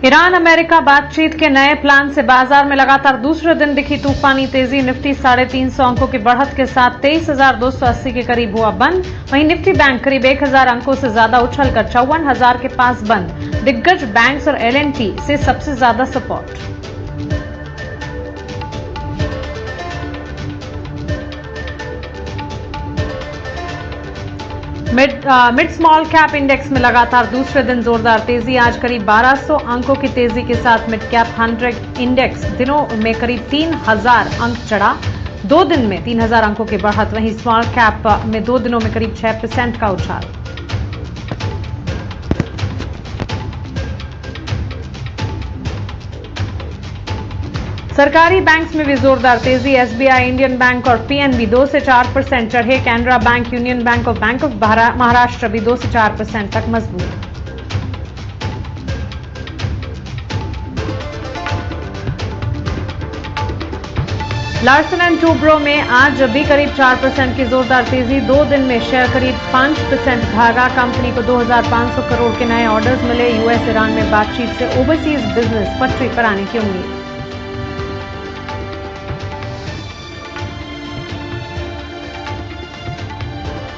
Iran America बातचीत के नए प्लान से बाजार में लगातार दूसरे दिन दिखी तूफानी तेजी। निफ्टी 350 अंकों की बढ़त के साथ 23,280 के करीब हुआ बंद। वहीं निफ्टी बैंक करीब 1,000 अंकों से ज्यादा उछलकर 54,000 के पास बंद। दिग्गज बैंक्स और एलएनटी से सबसे ज्यादा support. Mid small cap index में लगातार दूसरे दिन जोरदार तेजी। आज करीब 1200 अंकों की तेजी के साथ मिड कैप 100 इंडेक्स दिनों में करीब 3,000 अंक चढ़ा। 2 दिन में 3,000 अंकों की बढ़त। वहीं स्मॉल कैप में 2 दिनों में करीब 6% का उछाल। सरकारी बैंक्स में भी जोरदार तेजी। एसबीआई, इंडियन बैंक और पीएनबी 2 से 4% चढ़े। कैनरा बैंक, यूनियन बैंक और बैंक ऑफ महाराष्ट्र भी 2 से 4% तक मजबूत। लार्सन एंड टूब्रो में आज भी करीब 4% की जोरदार तेजी। 2 दिन में शेयर करीब 5% भागा। कंपनी को 2,500 करोड़ के नए ऑर्डर्स मिले। यूएस ईरान में बातचीत से ओवरसीज बिजनेस पटरी पर आने की उम्मीद।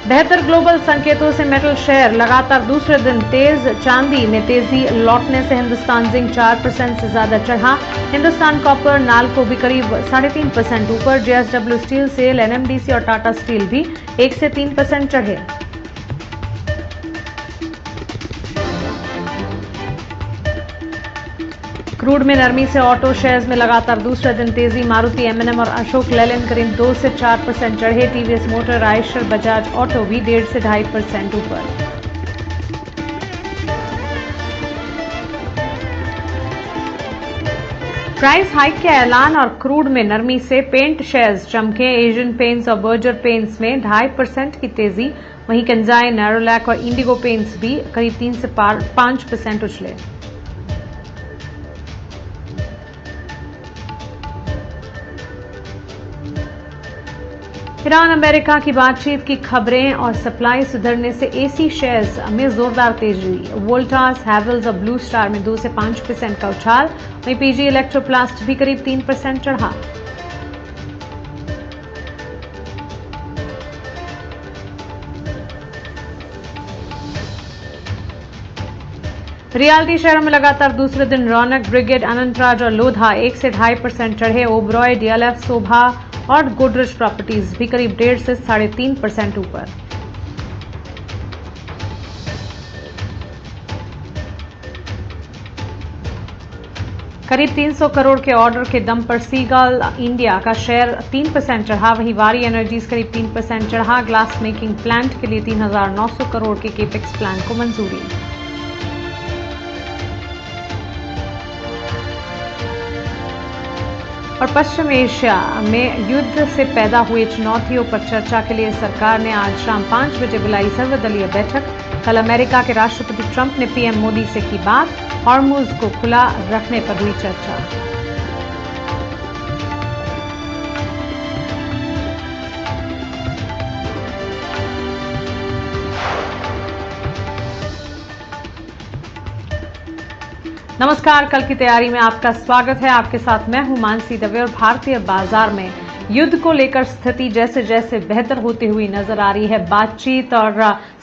बेहतर ग्लोबल संकेतों से मेटल शेयर लगातार दूसरे दिन तेज। चांदी में तेजी लौटने से हिंदुस्तान जिंक 4% से ज्यादा चढ़ा। हिंदुस्तान कॉपर नाल्को भी करीब 3.5% ऊपर। जेएसडब्ल्यू स्टील, सेल, एनएमडीसी और टाटा स्टील भी 1 से 3% चढ़े। क्रूड में नरमी से ऑटो शेयर्स में लगातार दूसरे दिन तेजी। मारुति, एमएनएम और अशोक लेलैंड करीब 2 से 4% चढ़े। TVS motor, Eicher, Bajaj auto भी 1.5 से 2.5% ऊपर। प्राइस हाइक के ऐलान और क्रूड में नरमी से पेंट शेयर्स चमके। एशियन पेंट्स और बर्जर पेंट्स में 2.5% की तेजी। वहीं कंजाई, नैरोलैक और इंडिगो पेंट्स भी करीब 3 से 5% उछले। ईरान अमेरिका की बातचीत की खबरें और सप्लाई सुधरने से एसी शेयर्स में जोरदार तेजी। वोल्टास, हैवेल्स और ब्लू स्टार में 2 से 5% का उछाल। वहीं पीजी इलेक्ट्रोप्लास्ट भी करीब 3% चढ़ा। रियल्टी शेयरों में लगातार दूसरे दिन रौनक। ब्रिगेड, अनंतराज और लोधा 1 से 2.5% चढ़े। ओबरॉय, डीएलएफ, शोभा और गोदरेज प्रॉपर्टीज भी करीब 1.5 से 3.5% ऊपर। करीब 300 करोड़ के ऑर्डर के दम पर सीगल इंडिया का शेयर 3% चढ़ा। वहीं वारी एनर्जीज करीब 3% चढ़ा। ग्लास मेकिंग प्लांट के लिए 3,900 करोड़ के केपेक्स प्लान को मंजूरी। और पश्चिम एशिया में युद्ध से पैदा हुई चुनौतियों पर चर्चा के लिए सरकार ने आज शाम 5 बजे बुलाई सर्वदलीय बैठक। कल अमेरिका के राष्ट्रपति ट्रंप ने पीएम मोदी से की बात। हॉर्मुज को खुला रखने पर हुई चर्चा। नमस्कार, कल की तैयारी में आपका स्वागत है। आपके साथ मैं हूं मानसी दवे। और भारतीय बाजार में युद्ध को लेकर स्थिति जैसे जैसे बेहतर होती हुई नजर आ रही है। बातचीत और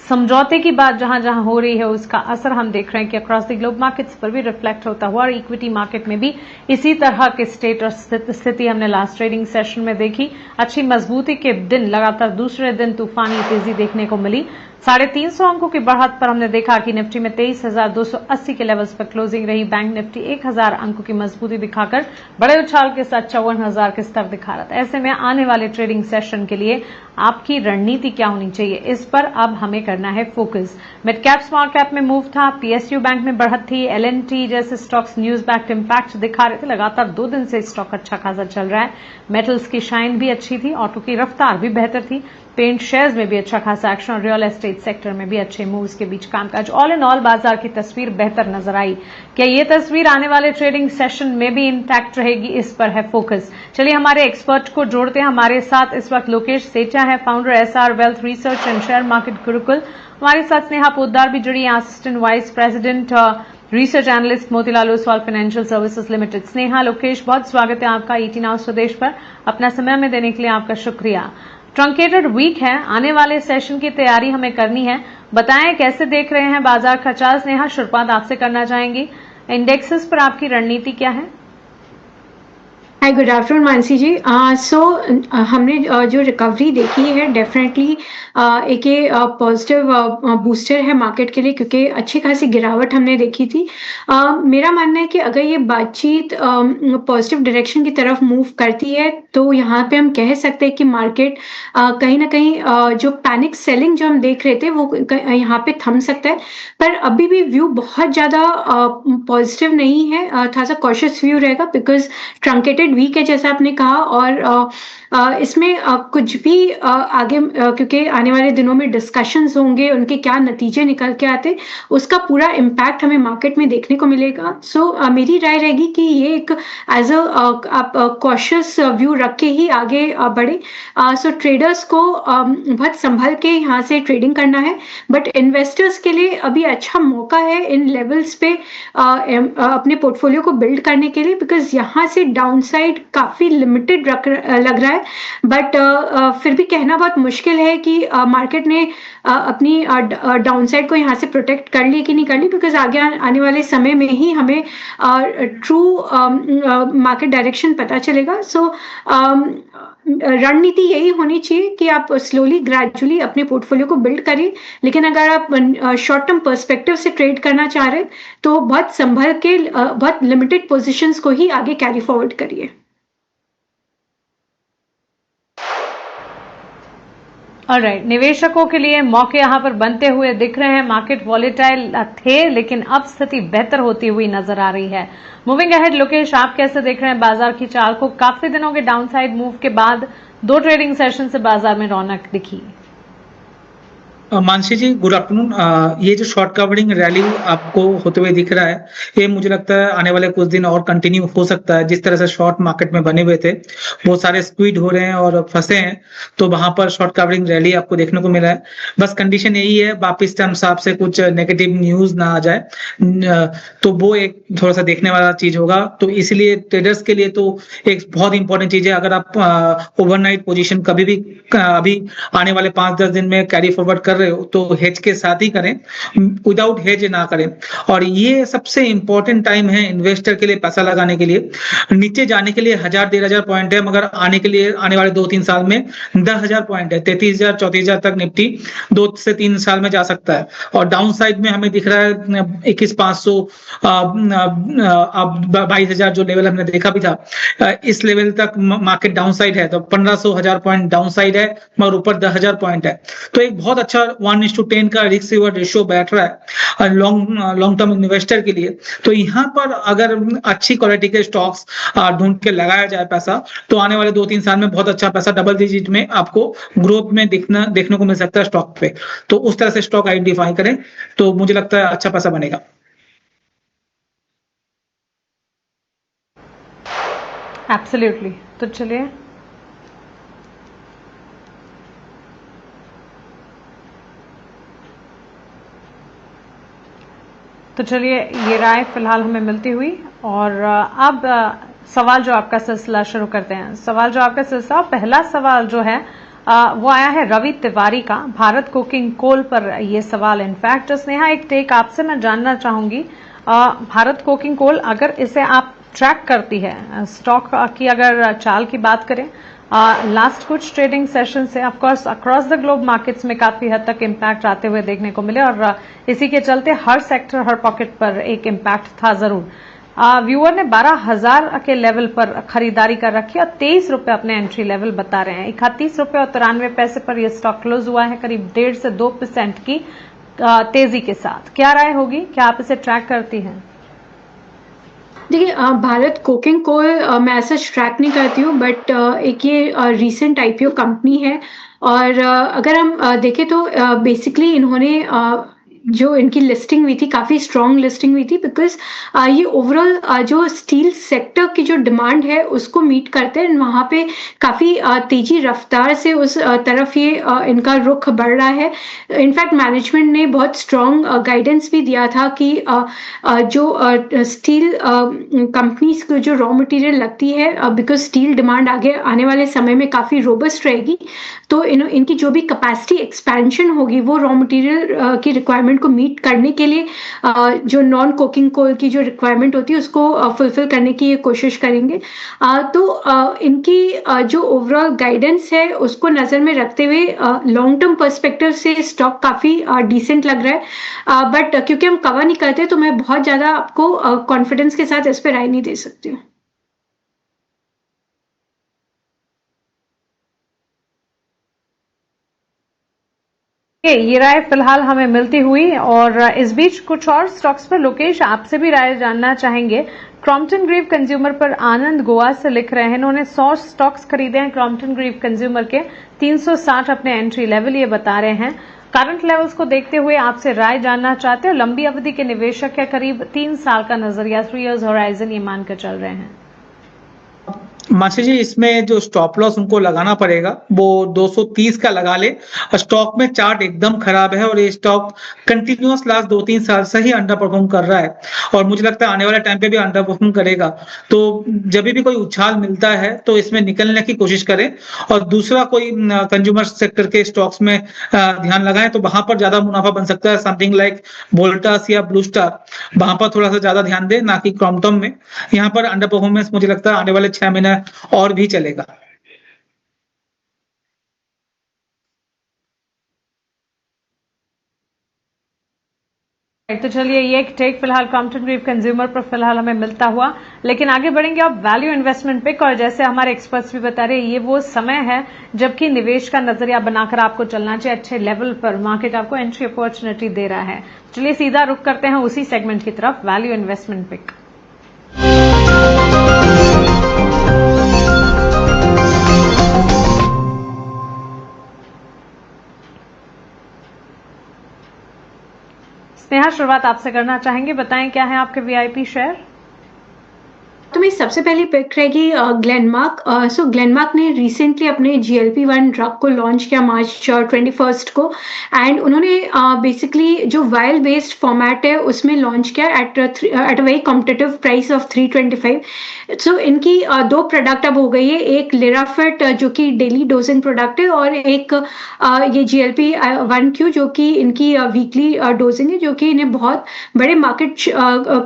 समझौते की बात जहां जहां हो रही है उसका असर हम देख रहे हैं कि अक्रॉस द ग्लोब मार्केट्स पर भी रिफ्लेक्ट होता हुआ। और इक्विटी मार्केट में भी इसी तरह के स्टेट और स्थिति हमने लास्ट ट्रेडिंग सेशन में देखी। अच्छी मजबूती के दिन लगातार दूसरे दिन तूफानी तेजी देखने को मिली। 350 अंकों की बढ़त पर हमने देखा कि निफ्टी में 23,280 के लेवल्स पर क्लोजिंग रही। बैंक निफ्टी 1,000 अंकों की मजबूती दिखाकर बड़े उछाल के साथ 54,000 के स्तर दिखा रहा था। ऐसे में आने वाले ट्रेडिंग सेशन के लिए आपकी रणनीति क्या होनी चाहिए, इस पर अब हमें करना है focus. Mid cap small cap में मूव था। पीएसयू बैंक में बढ़त थी। एलएनटी जैसे स्टॉक्स न्यूज बैक्ड इंपैक्ट दिखा रहे थे। लगातार 2 दिन से स्टॉक अच्छा खासा चल रहा है। मेटल्स की शाइन भी अच्छी थी। ऑटो की रफ्तार भी बेहतर थी। पेंट शेयर्स में भी अच्छा खासा एक्शन और रियल एस्टेट सेक्टर में भी अच्छे मूव्स के बीच कामकाज। ऑल इन ऑल बाजार की तस्वीर बेहतर नजर आई। क्या ये तस्वीर आने वाले ट्रेडिंग सेशन में भी इंटैक्ट रहेगी, इस पर है फोकस। चलिए हमारे एक्सपर्ट को जोड़ते हैं। हमारे साथ इस वक्त लोकेश सेठिया है, founder SR wealth research and share market Gurukul. हमारे साथ स्नेहा पोद्दार भी जुड़ी, assistant vice president research analyst Motilal Oswal financial services limited. Sneha, Lokesh, बहुत स्वागत है आपका ईटी नाउ स्वदेश पर। अपना समय हमें देने के लिए आपका शुक्रिया। ट्रंकेटेड वीक है, आने वाले सेशन की तैयारी हमें करनी है। बताएं कैसे देख रहे हैं बाजार का चाल। स्नेहा, शुरुआत आपसे करना चाहेंगी। इंडेक्सेस पर आपकी रणनीति क्या है? हाय, गुड आफ्टरनून मानसी जी। हमने जो रिकवरी देखी है डेफिनेटली एक ये पॉजिटिव बूस्टर है मार्केट के लिए, क्योंकि अच्छी खासी गिरावट हमने देखी थी। मेरा मानना है कि अगर ये बातचीत पॉजिटिव डायरेक्शन की तरफ मूव करती है तो यहाँ पे हम कह सकते हैं कि मार्केट कहीं ना कहीं जो पैनिक सेलिंग जो हम देख रहे थे वो यहाँ पे थम सकता है। पर अभी भी व्यू बहुत ज़्यादा पॉजिटिव नहीं है, थोड़ा सा कॉशियस व्यू रहेगा, बिकॉज ट्रंकेटेड वीक है जैसा आपने कहा। और इसमें कुछ भी आगे क्योंकि आने वाले दिनों में डिस्कशंस होंगे, उनके क्या नतीजे निकल के आते, उसका पूरा इम्पैक्ट हमें मार्केट में देखने को मिलेगा। मेरी राय रहेगी कि ये एक एज आप कॉशियस व्यू रख के ही आगे बढ़े। ट्रेडर्स को बहुत संभल के यहाँ से ट्रेडिंग करना है, बट इन्वेस्टर्स के लिए अभी अच्छा मौका है इन लेवल्स पे अपने पोर्टफोलियो को बिल्ड करने के लिए, बिकॉज यहाँ से डाउनसाइड काफी लिमिटेड लग रहा है। बट फिर भी कहना बहुत मुश्किल है कि मार्केट ने अपनी डाउनसाइड को यहाँ से प्रोटेक्ट कर ली कि नहीं कर ली, बिकॉज आगे आने वाले समय में ही हमें ट्रू मार्केट डायरेक्शन पता चलेगा। रणनीति यही होनी चाहिए कि आप स्लोली ग्रेजुअली अपने पोर्टफोलियो को बिल्ड करें, लेकिन अगर आप शॉर्ट टर्म पर्सपेक्टिव से ट्रेड करना चाह रहे हैं तो बहुत संभल के बहुत लिमिटेड पोजीशंस को ही आगे कैरी फॉरवर्ड करिए। ऑलराइट, निवेशकों के लिए मौके यहां पर बनते हुए दिख रहे हैं। मार्केट वॉलेटाइल थे, लेकिन अब स्थिति बेहतर होती हुई नजर आ रही है। मूविंग अहेड, लोकेश, आप कैसे देख रहे हैं बाजार की चाल को? काफी दिनों के डाउनसाइड मूव के बाद 2 ट्रेडिंग सेशन से बाजार में रौनक दिखी। मानसी जी, गुड आफ्टरनून। ये जो शॉर्ट कवरिंग रैली आपको होते हुए दिख रहा है, ये मुझे लगता है आने वाले कुछ दिन और कंटिन्यू हो सकता है। जिस तरह से शॉर्ट मार्केट में बने हुए थे, बहुत सारे स्क्वीड हो रहे हैं और फंसे हैं, तो वहां पर शॉर्ट कवरिंग रैली आपको देखने को मिला है। बस कंडीशन यही है, वापिस टाइम साहब से कुछ नेगेटिव न्यूज ना आ जाए, तो वो एक थोड़ा सा देखने वाला चीज होगा। तो इसलिए ट्रेडर्स के लिए तो एक बहुत इंपॉर्टेंट चीज है, अगर आप ओवरनाइट पोजीशन कभी भी अभी आने वाले 5-10 दिन में कैरी फॉरवर्ड कर रहे हो तो हेज के साथ ही करें, विदाउट हेज ना करें। और ये सबसे इंपॉर्टेंट टाइम है इन्वेस्टर के लिए पैसा लगाने के लिए। नीचे जाने के लिए 1000-1500 पॉइंट है, मगर आने के लिए आने वाले 2-3 साल में 10,000 पॉइंट है। 33,000-34,000 तक निफ्टी 2 से 3 साल में जा सकता है। और डाउन साइड में हमें दिख रहा है 21,500, 22,000 जो लेवल हमने देखा भी था, इस लेवल तक मार्केट डाउन साइड है। तो 1500-1000 पॉइंट डाउन साइड है, मगर ऊपर 10,000 पॉइंट है। तो एक बहुत अच्छा 1:10 का रिस्क रिवॉर्ड रेशियो बैठ रहा है लॉन्ग टर्म इन्वेस्टर के लिए। तो यहाँ पर अगर अच्छी क्वालिटी के स्टॉक्स ढूंढ के लगाया जाए पैसा, तो आने वाले 2-3 साल में बहुत अच्छा पैसा डबल डिजिट में आपको ग्रोथ में देखने को मिल सकता है स्टॉक पे। तो उस तरह से स्टॉक आइडेंटिफाई करें, तो मुझे लगता है अच्छा पैसा बनेगा। एब्सोल्युटली। तो चलिए ये राय फिलहाल हमें मिलती हुई। और अब सवाल जो आपका सिलसिला शुरू करते हैं। सवाल जो आपका सिलसिला, पहला सवाल जो है वो आया है रवि तिवारी का, भारत कोकिंग कोल पर ये सवाल। इनफैक्ट स्नेहा, एक टेक आपसे मैं जानना चाहूंगी। भारत कोकिंग कोल, अगर इसे आप ट्रैक करती है, स्टॉक की अगर चाल की बात करें, लास्ट कुछ ट्रेडिंग सेशन से of course across the globe markets में काफी हद तक इम्पैक्ट आते हुए देखने को मिले, और इसी के चलते हर सेक्टर, हर पॉकेट पर एक इम्पैक्ट था जरूर। व्यूअर ने 12,000 के लेवल पर खरीदारी कर रखी और 23 रुपए अपने एंट्री लेवल बता रहे हैं। 31 रुपए और 93 पैसे पर यह स्टॉक क्लोज हुआ है, करीब 1.5 से 2% की तेजी के साथ। क्या राय होगी, क्या आप इसे ट्रैक करती हैं? देखिए, भारत कोकिंग कोल मैं ऐसा ट्रैक नहीं करती हूँ, बट एक ये रीसेंट आईपीओ कंपनी है। और अगर हम देखें तो बेसिकली इन्होंने जो इनकी लिस्टिंग हुई थी काफ़ी स्ट्रॉन्ग लिस्टिंग हुई थी बिकॉज़ ये ओवरऑल जो स्टील सेक्टर की जो डिमांड है उसको मीट करते हैं। वहाँ पे काफ़ी तेज़ी रफ्तार से उस तरफ ये इनका रुख बढ़ रहा है। इनफैक्ट मैनेजमेंट ने बहुत स्ट्रॉन्ग गाइडेंस भी दिया था कि जो स्टील कंपनीज़ को जो रॉ मटेरियल लगती है बिकॉज़ स्टील डिमांड आगे आने वाले समय में काफ़ी रोबस्ट रहेगी, तो इनकी जो भी कैपेसिटी एक्सपेंशन होगी वो रॉ मटेरियल की रिक्वायरमेंट को मीट करने के लिए जो नॉन कोकिंग कोल की जो रिक्वायरमेंट होती है उसको फुलफिल करने की ये कोशिश करेंगे। तो इनकी जो ओवरऑल गाइडेंस है उसको नज़र में रखते हुए लॉन्ग टर्म पर्सपेक्टिव से स्टॉक काफ़ी डिसेंट लग रहा है। बट क्योंकि हम कवर नहीं करते तो मैं बहुत ज़्यादा आपको कॉन्फिडेंस के साथ इस पे राय नहीं दे सकती हूँ। ये राय फिलहाल हमें मिलती हुई, और इस बीच कुछ और स्टॉक्स पर लोकेश आपसे भी राय जानना चाहेंगे। क्रॉम्पटन ग्रीव कंज्यूमर पर आनंद गोवा से लिख रहे हैं, इन्होंने 100 स्टॉक्स खरीदे हैं क्रॉम्पटन ग्रीव कंज्यूमर के, 360 अपने एंट्री लेवल ये बता रहे हैं। करंट लेवल्स को देखते हुए आपसे राय जानना चाहते हैं। लंबी अवधि के निवेशक है, करीब 3 साल का नजरिया, 3 इयर्स होराइजन ये मानकर चल रहे हैं। मानसी जी, इसमें जो स्टॉप लॉस उनको लगाना पड़ेगा वो 230 का लगा ले। स्टॉक में चार्ट एकदम खराब है और ये स्टॉक कंटिन्यूअस लास्ट 2-3 साल से ही अंडर परफॉर्म कर रहा है और मुझे लगता है आने वाले टाइम पे भी अंडर परफॉर्म करेगा। तो जब भी कोई उछाल मिलता है तो इसमें निकलने की कोशिश करें और दूसरा कोई कंज्यूमर सेक्टर के स्टॉक्स में ध्यान लगाएं तो वहां पर ज्यादा मुनाफा बन सकता है। समथिंग लाइक वोल्टास या ब्लू स्टार, वहां पर थोड़ा सा ज्यादा ध्यान दें, ना कि क्रॉम्पटन में। यहाँ पर अंडर परफॉर्मेंस मुझे लगता है आने वाले 6 महीने और भी चलेगा। तो चलिए, ये एक टेक फिलहाल क्रॉम्पटन ग्रीव कंज्यूमर पर फिलहाल हमें मिलता हुआ, लेकिन आगे बढ़ेंगे अब वैल्यू इन्वेस्टमेंट पिक। और जैसे हमारे एक्सपर्ट्स भी बता रहे हैं, ये वो समय है जबकि निवेश का नजरिया बनाकर आपको चलना चाहिए। अच्छे लेवल पर मार्केट आपको एंट्री अपॉर्चुनिटी दे रहा है। चलिए सीधा रुख करते हैं उसी सेगमेंट की तरफ, वैल्यू इन्वेस्टमेंट पिक। स्नेहा, शुरुआत आपसे करना चाहेंगे, बताएं क्या है आपके वीआईपी शेयर। तो मेरी सबसे पहली पिक रहेगी ग्लेनमार्क। सो ग्लेनमार्क ने रिसेंटली अपने GLP-1 ड्रग को लॉन्च किया मार्च 21 को, एंड उन्होंने बेसिकली जो वायल बेस्ड फॉर्मेट है उसमें लॉन्च किया at a very competitive price of 325। सो इनकी दो प्रोडक्ट अब हो गई है, एक लिराफिट जो कि डेली डोजिंग प्रोडक्ट है और एक ये GLP-1 जो कि इनकी वीकली डोजिंग है, जो कि इन्हें बहुत बड़े मार्केट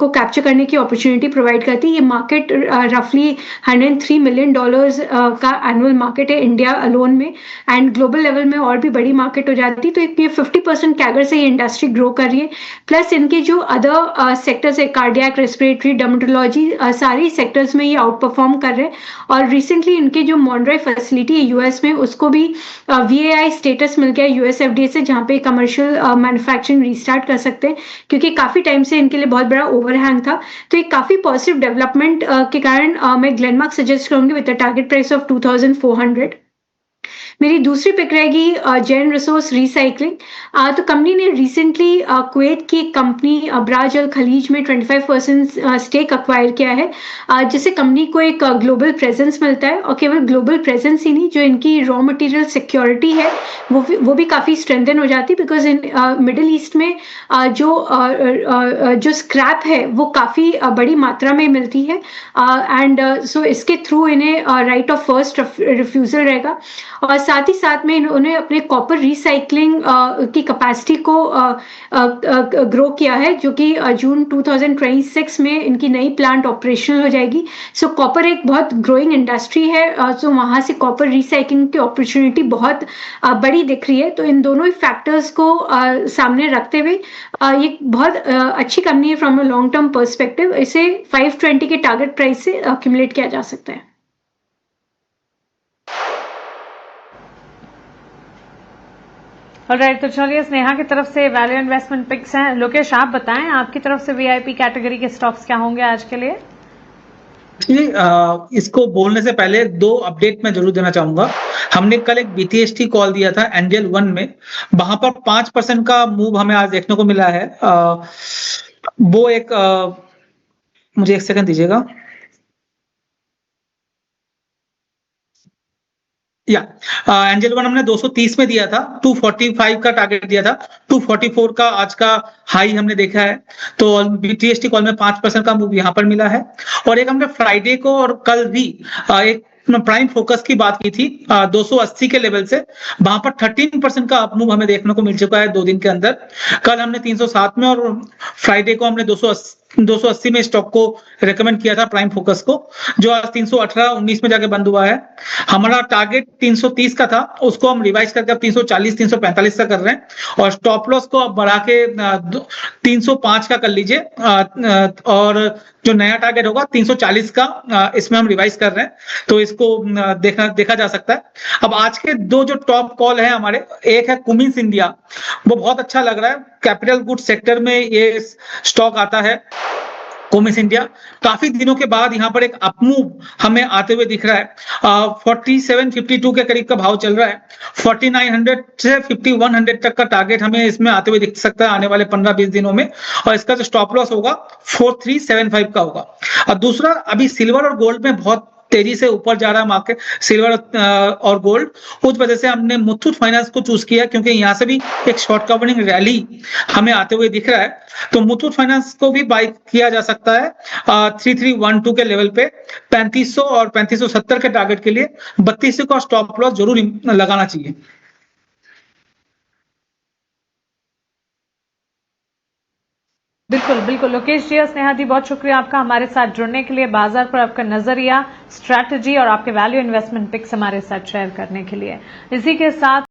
को कैप्चर करने की अपॉर्चुनिटी प्रोवाइड करती है। ये मार्केट रफली $103 मिलियन का एनुअल मार्केट है इंडिया अलोन में, एंड ग्लोबल लेवल में और भी बड़ी मार्केट हो जाती है। तो ये 50% कैगर से ये इंडस्ट्री ग्रो कर रही है। प्लस इनके जो अदर सेक्टर्स है, कार्डियक, रेस्पिरेटरी, डर्मेटोलॉजी, सारी सेक्टर्स में ये आउट परफॉर्म कर रहे हैं। और रिसेंटली इनके जो मॉन्ड्राई फैसिलिटी है यूएस में, उसको भी VAI स्टेटस मिल गया US FDA से, जहाँ पे कमर्शियल मैन्युफैक्चरिंग रिस्टार्ट कर सकते हैं, क्योंकि काफ़ी टाइम से इनके लिए बहुत बड़ा ओवरहैंग था। तो एक काफ़ी पॉजिटिव डेवलपमेंट के कारण मैं ग्लेनमार्क सजेस्ट करूंगी with the target price of 2400। मेरी दूसरी पिक रहेगी जैन रिसोर्स रिसाइकलिंग। तो कंपनी ने रिसेंटली कुवैत की एक कंपनी ब्राज अल खलीज में 25% स्टेक अक्वायर किया है, जिससे कंपनी को एक ग्लोबल प्रेजेंस मिलता है। और केवल ग्लोबल प्रेजेंस ही नहीं, जो इनकी रॉ मटेरियल सिक्योरिटी है वो भी काफ़ी स्ट्रेंथन हो जाती है, बिकॉज इन मिडिल ईस्ट में जो स्क्रैप है वो काफ़ी बड़ी मात्रा में मिलती है, एंड सो इसके थ्रू इन्हें राइट ऑफ फर्स्ट रिफ्यूज़ल रहेगा। और साथ ही साथ में इन्होंने अपने कॉपर रिसाइकलिंग की कैपेसिटी को ग्रो किया है, जो कि जून 2026 में इनकी नई प्लांट ऑपरेशनल हो जाएगी। सो कॉपर एक बहुत ग्रोइंग इंडस्ट्री है, सो वहाँ से कॉपर रिसाइकलिंग की अपॉर्चुनिटी बहुत बड़ी दिख रही है। तो इन दोनों ही फैक्टर्स को सामने रखते हुए ये बहुत अच्छी कंपनी है from a long term perspective. इसे 520 के टारगेट प्राइस से एक्यूमुलेट किया जा सकता है। ऑलराइट, तो चलिए स्नेहा की तरफ से वैल्यू इन्वेस्टमेंट पिक्स हैं। लोकेश, आप बताएं आपकी तरफ से वीआईपी कैटेगरी के स्टॉक्स क्या होंगे आज के लिए। जी, इसको बोलने से पहले 2 अपडेट मैं ज़रूर देना चाहूँगा। हमने कल एक बीटीएसटी कॉल दिया था एंजेल वन में, वहाँ पर 5% का मूव हमें आज देखने को मिला है। वो एक मुझे 1 सेकंड दीजिएगा। या एंजल वन हमने 230 में दिया था, 245 का टारगेट दिया था, 244 का आज का हाई हमने देखा है। तो बीटीएसटी कॉल में 5% का मूव यहाँ पर मिला है। और एक हमने फ्राइडे को और कल भी एक प्राइम फोकस की बात की थी 280 के लेवल से, वहां पर 13% का अप मूव हमें देखने को मिल चुका है 2 दिन के अंदर। कल हमने 307 में और फ्राइडे को हमने 280 में स्टॉक को रेकमेंड किया था प्राइम फोकस को, जो आज 318-19 में जाके बंद हुआ है। हमारा टारगेट 330 का था, उसको हम रिवाइज करके अब 340-345 का कर रहे हैं और स्टॉप लॉस को अब बढ़ा के 305 का कर लीजिए और जो नया टारगेट होगा 340 का इसमें हम रिवाइज कर रहे हैं, तो इसको देखा जा सकता है। अब आज के 2 जो टॉप कॉल है हमारे, एक है कुमिंस इंडिया, वो बहुत अच्छा लग रहा है। कैपिटल गुड्स सेक्टर में ये स्टॉक आता है कुमिंस इंडिया। काफी दिनों के बाद यहाँ पर एक अपमूव हमें आते हुए दिख रहा है। 4752 के करीब का भाव चल रहा है। 4900 से 5100 तक का टारगेट हमें इसमें आते हुए दिख सकता है आने वाले 15-20 दिनों में, और इसका जो स्टॉप लॉस होगा 4375 का होगा। और दूसरा, अभी सिल्वर और गोल्ड में बहुत तेजी से ऊपर जा रहा है मार्केट, सिल्वर और गोल्ड। उस वजह से हमने मुथूट फाइनेंस को चूज किया, क्योंकि यहाँ से भी एक शॉर्ट कवरिंग रैली हमें आते हुए दिख रहा है। तो मुथूट फाइनेंस को भी बाय किया जा सकता है 3312 के लेवल पे। 3500 और 3570 के टारगेट के लिए 3200 का स्टॉप लॉस जरूर लगाना चाहिए। बिल्कुल बिल्कुल लोकेश जी और स्नेहा जी, बहुत शुक्रिया आपका हमारे साथ जुड़ने के लिए, बाजार पर आपका नजरिया, स्ट्रैटेजी और आपके वैल्यू इन्वेस्टमेंट पिक्स हमारे साथ शेयर करने के लिए। इसी के साथ